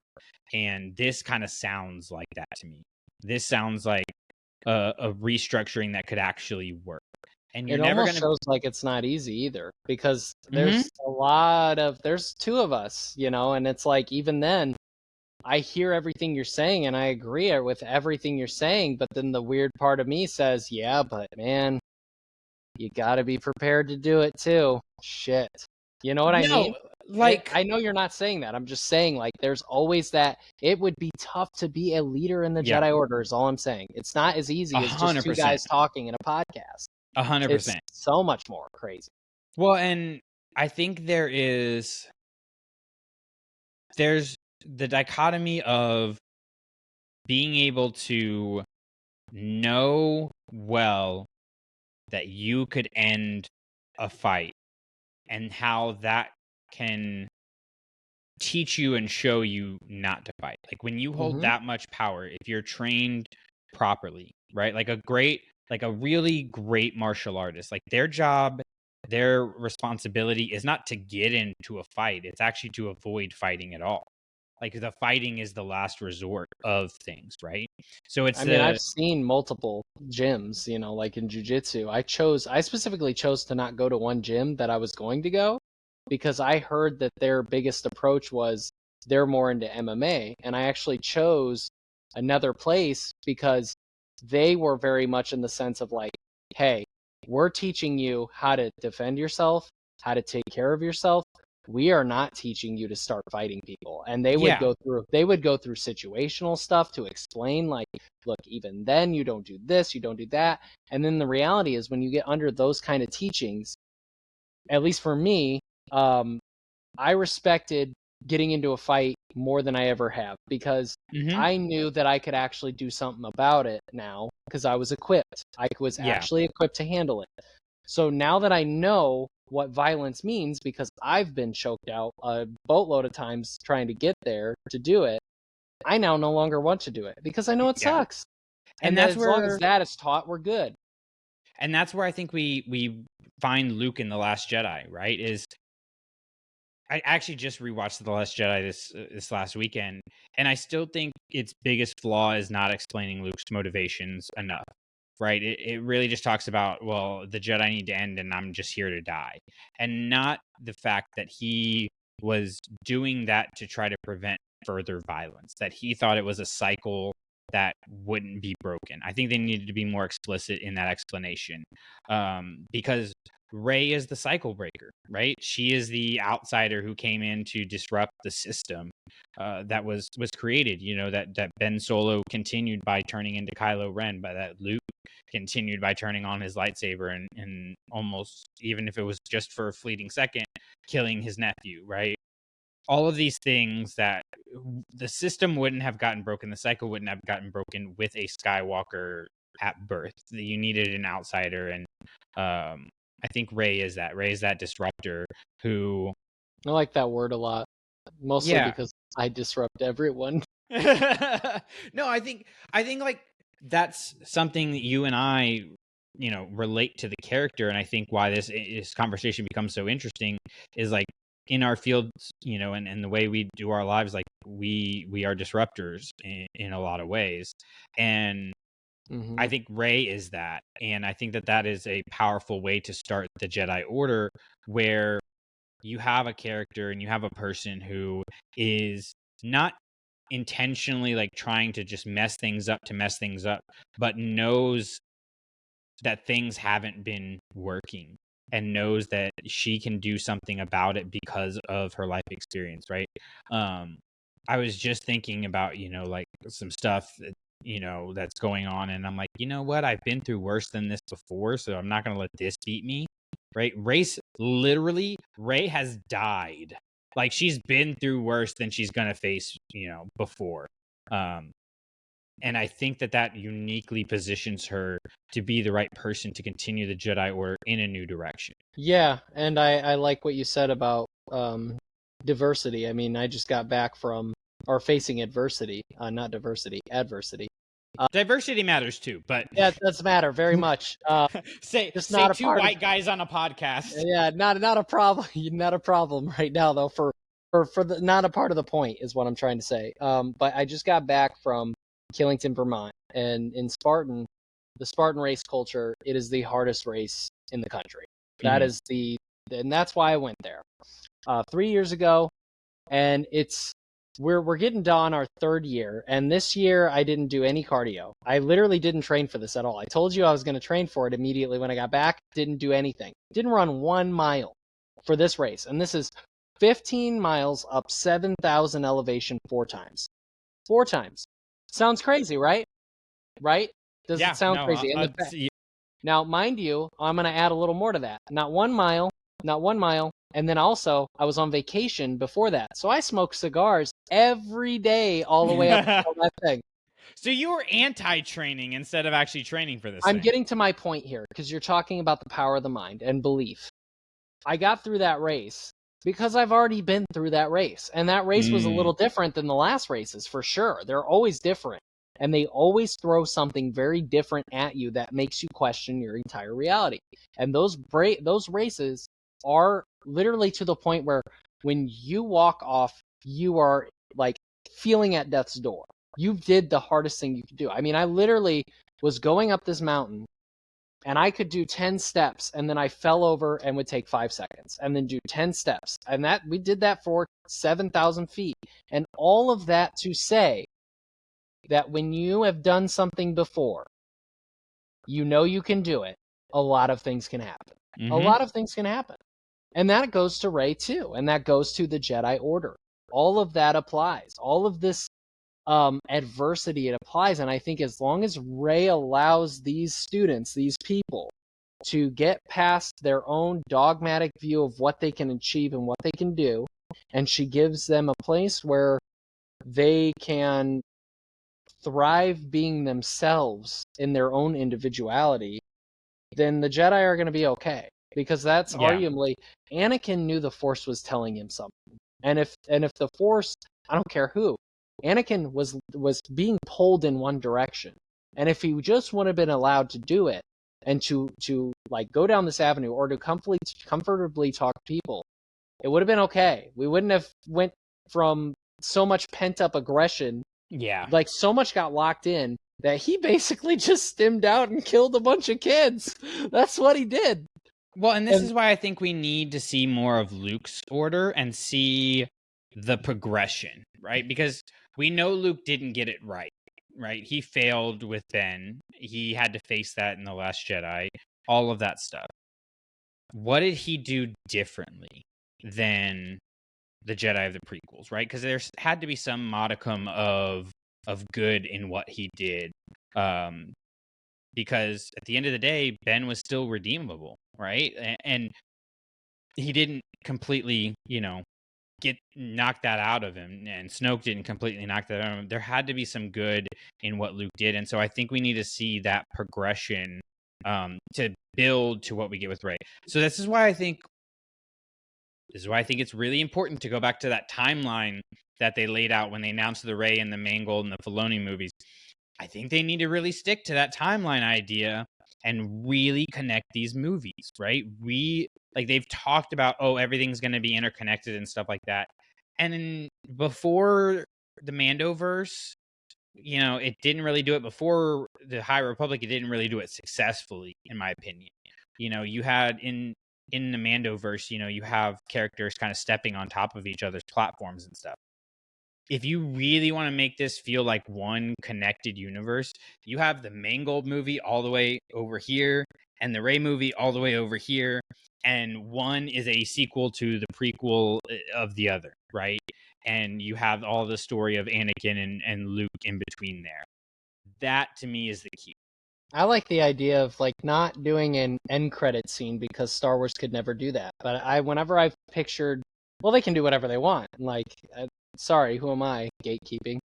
And this kind of sounds like that to me. This sounds like a restructuring that could actually work. And you're it never almost going to shows like it's not easy either because there's there's two of us, and it's like even then I hear everything you're saying and I agree with everything you're saying, but then the weird part of me says, yeah, but man, you got to be prepared to do it too. Shit. You know what I mean? Like, I know you're not saying that. I'm just saying, like, there's always that. It would be tough to be a leader in the Jedi Order, is all I'm saying. It's not as easy as just 2 guys talking in a podcast. 100%. It's so much more crazy. Well, and I think there's the dichotomy of being able to know well that you could end a fight and how that can teach you and show you not to fight. Like when you hold that much power, if you're trained properly, right? Like a really great martial artist, like their job, their responsibility is not to get into a fight. It's actually to avoid fighting at all. Like the fighting is the last resort of things, right? So I've seen multiple gyms, like in jiu-jitsu. I specifically chose to not go to one gym that I was going to go because I heard that their biggest approach was they're more into MMA. And I actually chose another place because they were very much in the sense of like, hey, we're teaching you how to defend yourself, how to take care of yourself. We are not teaching you to start fighting people. And they would go through situational stuff to explain, like, look, even then you don't do this, you don't do that. And then the reality is when you get under those kind of teachings, at least for me, I respected getting into a fight more than I ever have because I knew that I could actually do something about it now because I was equipped. I was actually equipped to handle it. So now that I know what violence means, because I've been choked out a boatload of times trying to get there to do it, I now no longer want to do it because I know it sucks. And that's as long as that is taught, we're good. And that's where I think we find Luke in The Last Jedi, right? I actually just rewatched The Last Jedi this last weekend, and I still think its biggest flaw is not explaining Luke's motivations enough. Right? It really just talks about, well, the Jedi need to end and I'm just here to die. And not the fact that he was doing that to try to prevent further violence, that he thought it was a cycle that wouldn't be broken. I think they needed to be more explicit in that explanation because Rey is the cycle breaker, right? She is the outsider who came in to disrupt the system that was created, that Ben Solo continued by turning into Kylo Ren, by that Luke continued by turning on his lightsaber and almost, even if it was just for a fleeting second, killing his nephew, right? All of these things that the system wouldn't have gotten broken, the cycle wouldn't have gotten broken with a Skywalker at birth. You needed an outsider, and I think Rey is that disruptor who... I like that word a lot, mostly because I disrupt everyone. No, I think like that's something that you and I, relate to the character, and I think why this conversation becomes so interesting is like in our fields, and the way we do our lives, like we are disruptors in a lot of ways, and I think Rey is that, and I think that is a powerful way to start the Jedi Order, where you have a character and you have a person who is not intentionally like trying to just mess things up, but knows that things haven't been working and knows that she can do something about it because of her life experience, right? I was just thinking about, like some stuff that, that's going on, and I'm like, you know what? I've been through worse than this before, so I'm not going to let this beat me, right? Rey has died. Like, she's been through worse than she's going to face, before. And I think that uniquely positions her to be the right person to continue the Jedi Order in a new direction. Yeah, and I like what you said about diversity. I mean, I just got back from, or facing adversity, not diversity, adversity. Diversity matters too, but Yeah, it does matter very much. say Just not a two part white of, guys on a podcast. yeah, not a problem, not a problem right now though. For the not a part of the point is what I'm trying to say. But I just got back from Killington, Vermont, and in Spartan, the Spartan race culture, it is the hardest race in the country. That is and that's why I went there 3 years ago, and we're getting done our third year, and this year I didn't do any cardio. I literally didn't train for this at all. I told you I was going to train for it immediately when I got back. Didn't do anything. Didn't run 1 mile for this race, and this is 15 miles up 7,000 elevation 4 times. 4 times. Sounds crazy, right? Right? Does it sound crazy? Now, mind you, I'm going to add a little more to that. Not 1 mile, and then also I was on vacation before that, so I smoked cigars every day all the way up until that thing. So you were anti-training instead of actually training for this I'm thing. getting to my point here, because you're talking about the power of the mind and belief. I got through that race because I've already been through that race, and that race was a little different than the last races, for sure. They're always different, and they always throw something very different at you that makes you question your entire reality. And those races are literally to the point where when you walk off, you are like feeling at death's door. You did the hardest thing you could do. I mean, I literally was going up this mountain, and I could do 10 steps, and then I fell over and would take 5 seconds, and then do 10 steps. And that we did that for 7,000 feet. And all of that to say that when you have done something before, you know you can do it, a lot of things can happen. A lot of things can happen. And that goes to Rey too, and that goes to the Jedi Order. All of that applies. All of this adversity, it applies. And I think as long as Rey allows these students, these people, to get past their own dogmatic view of what they can achieve and what they can do, and she gives them a place where they can thrive being themselves in their own individuality, then the Jedi are going to be okay. Because that's arguably, Anakin knew the Force was telling him something. And if the Force, I don't care who, Anakin was being pulled in one direction. And if he just would have been allowed to do it, and to like go down this avenue, or to comfortably talk to people, it would have been okay. We wouldn't have went from so much pent up aggression. Yeah. Like, so much got locked in that he basically just stimmed out and killed a bunch of kids. That's what he did. Well, and this is why I think we need to see more of Luke's order and see the progression, right? Because we know Luke didn't get it right? He failed with Ben. He had to face that in The Last Jedi, all of that stuff. What did he do differently than the Jedi of the prequels, right? Because there had to be some modicum of good in what he did. Because at the end of the day, Ben was still redeemable, right? And he didn't completely, get knocked that out of him, and Snoke didn't completely knock that out of him. There had to be some good in what Luke did, and so I think we need to see that progression to build to what we get with Rey. So this is why I think This is why I think it's really important to go back to that timeline that they laid out when they announced the Rey and the Mangold and the Filoni movies. I think they need to really stick to that timeline idea and really connect these movies, right? They've talked about, everything's going to be interconnected and stuff like that. And then before the Mandoverse, it didn't really do it. Before the High Republic, it didn't really do it successfully, in my opinion. You had in the Mandoverse, you have characters kind of stepping on top of each other's platforms and stuff. If you really want to make this feel like one connected universe, you have the Mangold movie all the way over here and the Rey movie all the way over here. And one is a sequel to the prequel of the other, right? And you have all the story of Anakin and Luke in between there. That to me is the key. I like the idea of like not doing an end credit scene because Star Wars could never do that. But whenever I've pictured, well, they can do whatever they want. Like, sorry, who am I gatekeeping?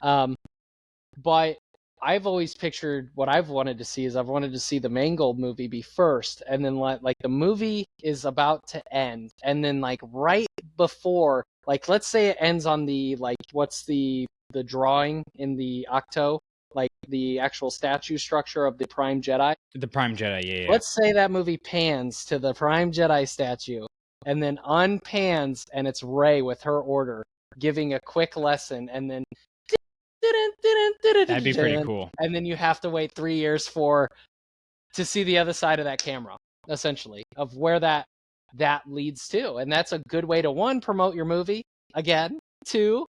But I've always pictured what I've wanted to see is I've wanted to see the Mangold movie be first, and then like the movie is about to end, and then like right before, like let's say it ends on the like what's the drawing in the Octo, like the actual statue structure of the Prime Jedi. The Prime Jedi, yeah. Let's say that movie pans to the Prime Jedi statue, and then unpans, and it's Rey with her order giving a quick lesson, and then that'd be pretty cool. And then you have to wait 3 years to see the other side of that camera, essentially, of where that leads to. And that's a good way to, one, promote your movie again, two,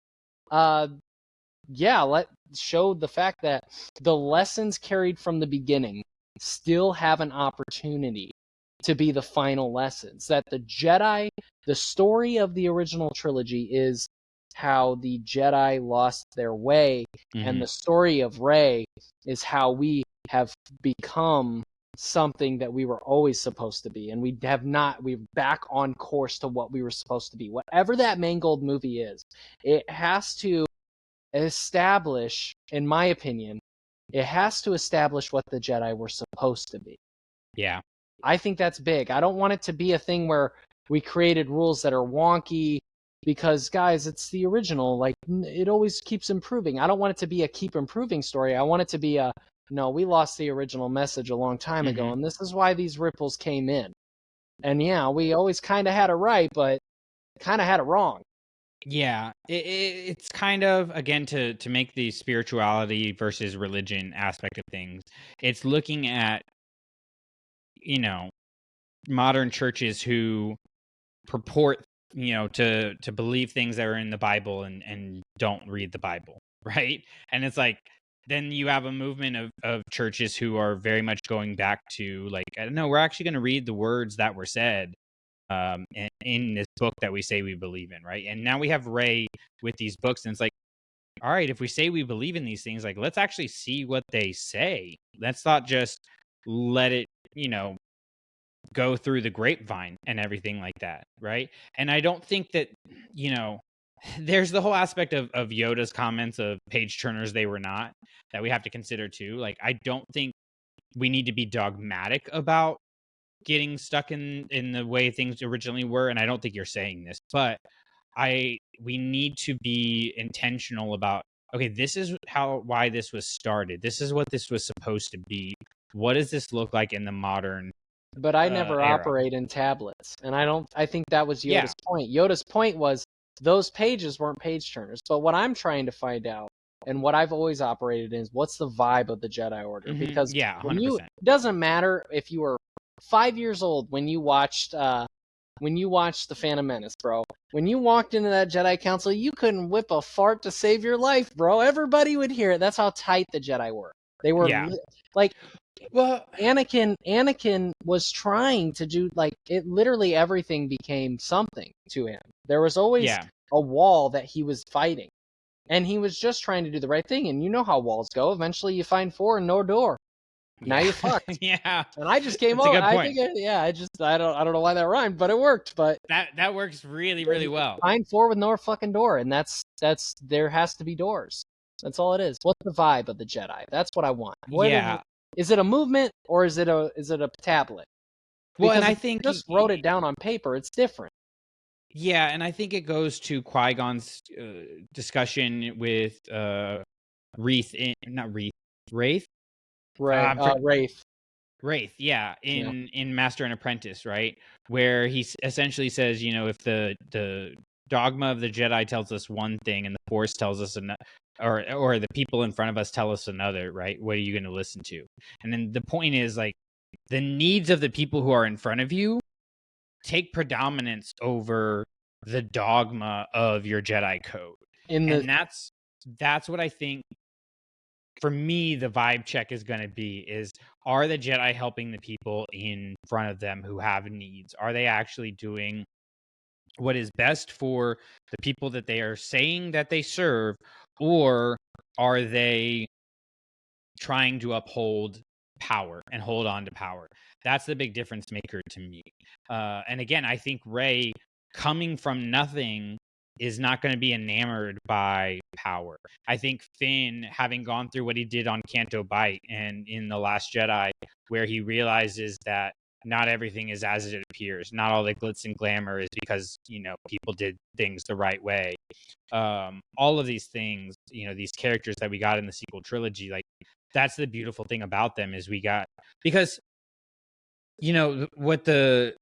show the fact that the lessons carried from the beginning still have an opportunity to be the final lessons. That the Jedi, the story of the original trilogy is how the Jedi lost their way, and the story of Rey is how we have become something that we were always supposed to be, and we're back on course to what we were supposed to be. Whatever that Mangold movie is, it has to establish, in my opinion, it has to establish what the Jedi were supposed to be. Yeah. I think that's big. I don't want it to be a thing where we created rules that are wonky, because, guys, it's the original. Like, it always keeps improving. I don't want it to be a keep improving story. I want it to be no, we lost the original message a long time ago, and this is why these ripples came in. And yeah, we always kind of had it right, but kind of had it wrong. Yeah, it's kind of, again, to make the spirituality versus religion aspect of things, it's looking at, modern churches who purport to believe things that are in the Bible and don't read the Bible, right? And it's like, then you have a movement of churches who are very much going back to like, I don't know, we're actually going to read the words that were said in this book that we say we believe in, right? And now we have Rey with these books, and it's like, all right, if we say we believe in these things, like, let's actually see what they say. Let's not just let it, go through the grapevine and everything like that, right? And I don't think that, there's the whole aspect of Yoda's comments of page turners they were not, that we have to consider too. Like, I don't think we need to be dogmatic about getting stuck in the way things originally were, and I don't think you're saying this, but we need to be intentional about, okay, this is why this was started. This is what this was supposed to be. What does this look like in the modern But I never era? operate in tablets, and I think that was Yoda's point. Yoda's point was those pages weren't page turners. But what I'm trying to find out, and what I've always operated in, is what's the vibe of the Jedi Order? Because 100%. it doesn't matter if you were 5 years old when you watched The Phantom Menace, bro. When you walked into that Jedi Council, you couldn't whip a fart to save your life, bro. Everybody would hear it. That's how tight the Jedi were. They were well, Anakin was trying to do, like, it literally everything became something to him. There was always a wall that he was fighting, and he was just trying to do the right thing. And you know how walls go. Eventually you find 4 and no door. Now you're fucked. Yeah. And I just came That's over. a good point. I don't know why that rhymed, but it worked. But that works really, really well. Find 4 with no fucking door, and that's there has to be doors. That's all it is. What's the vibe of the Jedi? That's what I want. Is it a movement, or is it a tablet? Well, and I if think you just wrote it down on paper, it's different. Yeah, and I think it goes to Qui-Gon's discussion with not Wreath, Wraith. Right. I'm Wraith. Wraith, yeah, Yeah. in Master and Apprentice, right? Where he essentially says, if the dogma of the Jedi tells us one thing and the Force tells us another, or the people in front of us tell us another, right? What are you going to listen to? And then the point is, like, the needs of the people who are in front of you take predominance over the dogma of your Jedi code. And that's what I think, for me, the vibe check is going to be is, are the Jedi helping the people in front of them who have needs? Are they actually doing what is best for the people that they are saying that they serve, or are they trying to uphold power and hold on to power? That's the big difference maker to me. And again, I think Rey, coming from nothing, is not going to be enamored by power. I think Finn, having gone through what he did on Canto Bight and in The Last Jedi, where he realizes that not everything is as it appears, not all the glitz and glamour is because people did things the right way. All of these things, these characters that we got in the sequel trilogy, like, that's the beautiful thing about them, is we got, because what the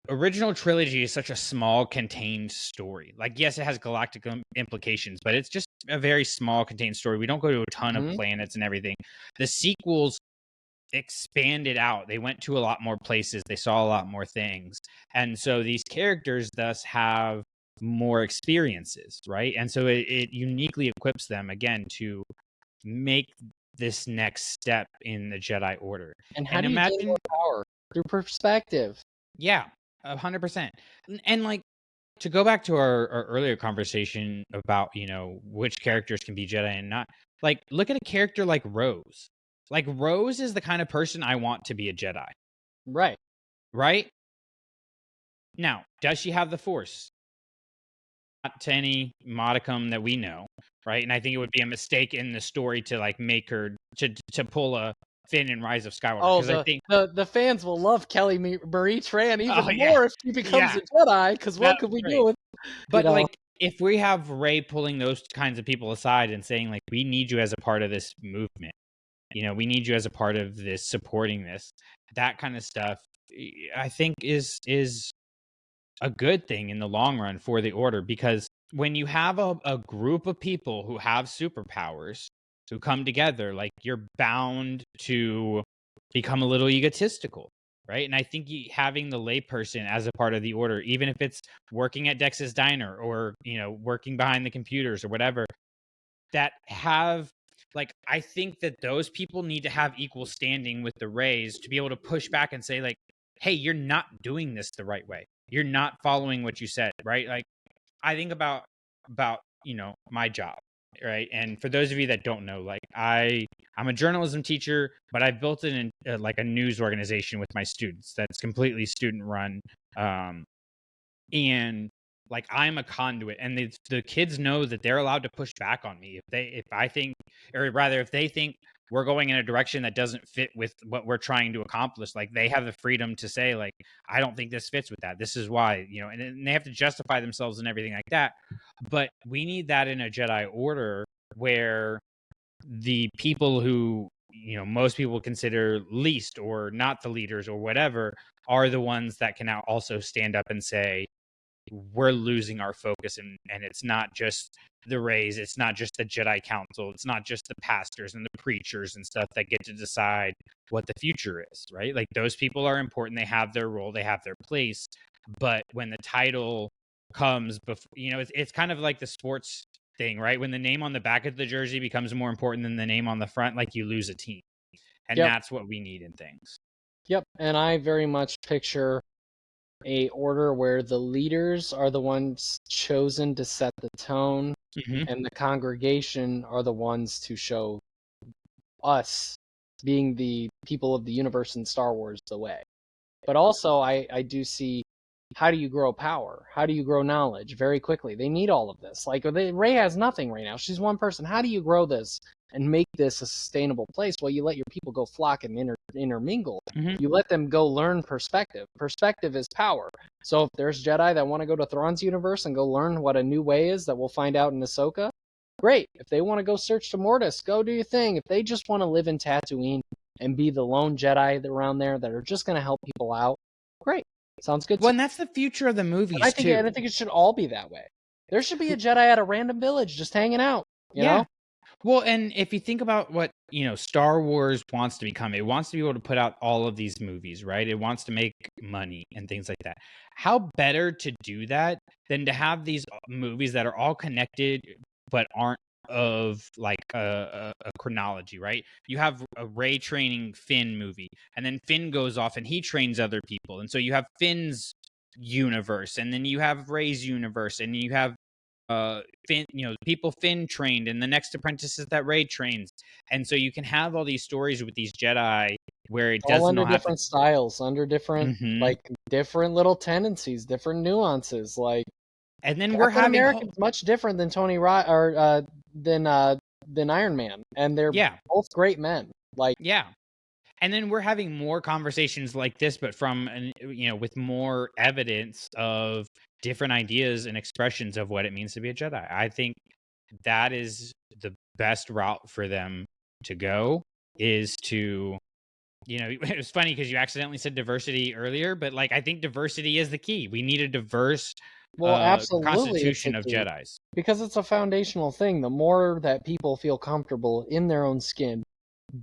original trilogy is such a small contained story. Like, yes, it has galactic implications, but it's just a very small contained story. We don't go to a ton of planets and everything. The sequels expanded out. They went to a lot more places. They saw a lot more things. And so these characters thus have more experiences, right? And so it uniquely equips them, again, to make this next step in the Jedi Order. And how do you gain more power? Through perspective. Yeah, 100%. And like, to go back to our earlier conversation about, which characters can be Jedi and not, like, look at a character like Rose. Like, Rose is the kind of person I want to be a Jedi. Right. Right? Now, does she have the Force? Not to any modicum that we know, right? And I think it would be a mistake in the story to, like, make her to pull a Finn in Rise of Skywalker. Oh, I think the fans will love Kelly Marie Tran even more if she becomes a Jedi, because what could we do with, But like, if we have Rey pulling those kinds of people aside and saying, like, we need you as a part of this movement, we need you as a part of this, supporting this, that kind of stuff, I think is a good thing in the long run for the Order. Because when you have a group of people who have superpowers who come together, like, you're bound to become a little egotistical, right? And I think having the layperson as a part of the Order, even if it's working at Dex's diner or working behind the computers or whatever, that have, like, I think that those people need to have equal standing with the Rays to be able to push back and say, like, hey, you're not doing this the right way. You're not following what you said, right? Like, I think about my job, right? And for those of you that don't know, like, I'm a journalism teacher, but I've built it in like a news organization with my students that's completely student run, and like, I'm a conduit, and the kids know that they're allowed to push back on me if I think, or rather, if they think we're going in a direction that doesn't fit with what we're trying to accomplish. Like, they have the freedom to say, like, I don't think this fits with that. This is why, and they have to justify themselves and everything like that. But we need that in a Jedi Order, where the people who, most people consider least or not the leaders or whatever, are the ones that can now also stand up and say, we're losing our focus, and it's not just the Rays, it's not just the Jedi Council, it's not just the pastors and the preachers and stuff that get to decide what the future is, right? Like, those people are important, they have their role, they have their place, but when the title comes before, it's kind of like the sports thing, right? When the name on the back of the jersey becomes more important than the name on the front, like, you lose a team. And that's what we need in things. Yep. And I very much picture a order where the leaders are the ones chosen to set the tone, and the congregation are the ones to show us, being the people of the universe in Star Wars, the way. But also, I do see how do you grow power? How do you grow knowledge very quickly? They need all of this. Like Rey has nothing right now. She's one person. How do you grow this and make this a sustainable place? Well, you let your people go flock and intermingle. You let them go learn perspective. Perspective is power. So if there's Jedi that want to go to Thrawn's universe and go learn what a new way is that we'll find out in Ahsoka, great. If they want to go search to Mortis, go do your thing. If they just want to live in Tatooine and be the lone Jedi around there that are just going to help people out, great. Sounds good. Well, and that's the future of the movies, too. And I think it should all be that way. There should be a Jedi at a random village just hanging out, you know? Well, and if you think about what, Star Wars wants to become, it wants to be able to put out all of these movies, right? It wants to make money and things like that. How better to do that than to have these movies that are all connected but aren't of like a chronology, right? You have a Rey training Finn movie, and then Finn goes off and he trains other people, and so you have Finn's universe, and then you have Rey's universe, and you have Finn, people Finn trained, and the next apprentices that Rey trains, and so you can have all these stories with these Jedi where it doesn't all under different styles, under different like different little tendencies, different nuances, like. And then Captain we're having America's much different than Tony or than Iron Man, and they're both great men. Like and then we're having more conversations like this, but from with more evidence of different ideas and expressions of what it means to be a Jedi. I think that is the best route for them to go. Is to it was funny because you accidentally said diversity earlier, but like I think diversity is the key. We need a diverse absolutely constitution of Jedis, because it's a foundational thing. The more that people feel comfortable in their own skin,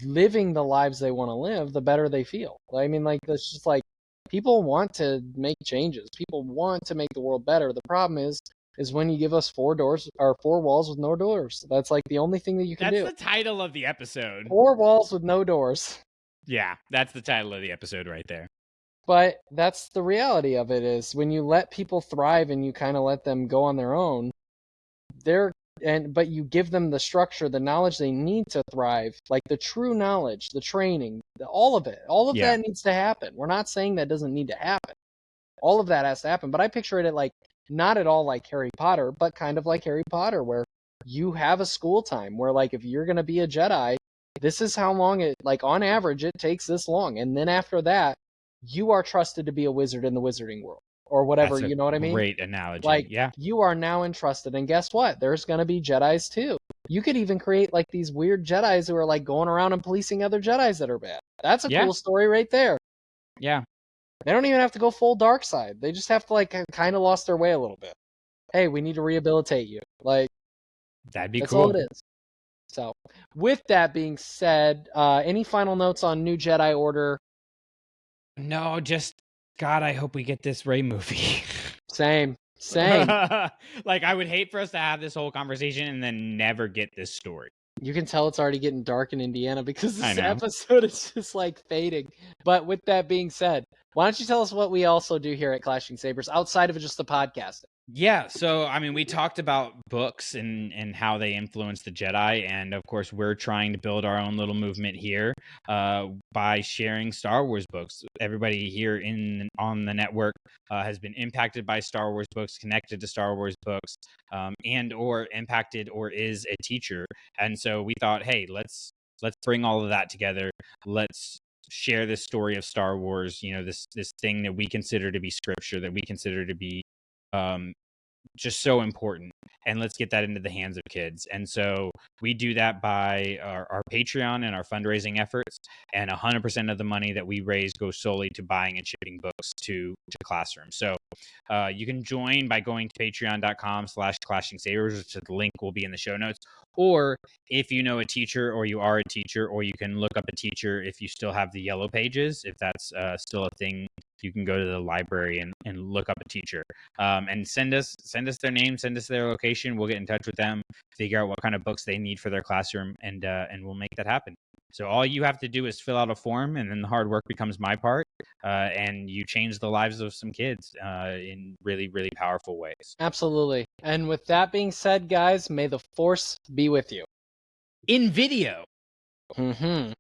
living the lives they want to live, the better they feel. I mean, like, that's just like, people want to make changes. People want to make the world better. The problem is when you give us 4 walls with no doors. That's like the only thing that you can do. That's the title of the episode. 4 walls with no doors. Yeah, that's the title of the episode right there. But that's the reality of it, is when you let people thrive and you kind of let them go on their own, but you give them the structure, the knowledge they need to thrive, like the true knowledge, the training, all of it. All of that needs to happen. We're not saying that doesn't need to happen. All of that has to happen. But I picture it like, not at all like Harry Potter, but kind of like Harry Potter, where you have a school time where, like, if you're going to be a Jedi, this is how long it, like, on average, it takes this long. And then after that, you are trusted to be a wizard in the wizarding world, or whatever. You know what I mean? Great analogy. Like, you are now entrusted, and guess what? There's going to be Jedis too. You could even create like these weird Jedis who are like going around and policing other Jedis that are bad. That's a cool story right there. Yeah. They don't even have to go full dark side. They just have to like kind of lost their way a little bit. Hey, we need to rehabilitate you. Like, that'd be that's cool. all it is. So, with that being said, any final notes on New Jedi Order? No, just God, I hope we get this Rey movie. Same. Like, I would hate for us to have this whole conversation and then never get this story. You can tell it's already getting dark in Indiana because this episode is just like fading. But with that being said, why don't you tell us what we also do here at Clashing Sabers outside of just the podcast? Yeah, so I mean, we talked about books and how they influence the Jedi, and of course, we're trying to build our own little movement here by sharing Star Wars books. Everybody here on the network has been impacted by Star Wars books, connected to Star Wars books, and or impacted or is a teacher. And so we thought, hey, let's bring all of that together. Let's share this story of Star Wars. This thing that we consider to be scripture, that we consider to be just so important, and let's get that into the hands of kids. And so we do that by our Patreon and our fundraising efforts, and 100% of the money that we raise goes solely to buying and shipping books to classrooms. So you can join by going to patreon.com/clashing-sabers, which the link will be in the show notes. Or if you know a teacher, or you are a teacher, or you can look up a teacher if you still have the yellow pages, if that's still a thing, you can go to the library and look up a teacher, and send us their name, send us their location. We'll get in touch with them, figure out what kind of books they need for their classroom, and we'll make that happen. So all you have to do is fill out a form, and then the hard work becomes my part, and you change the lives of some kids in really, really powerful ways. Absolutely. And with that being said, guys, may the Force be with you. In video. Mm-hmm.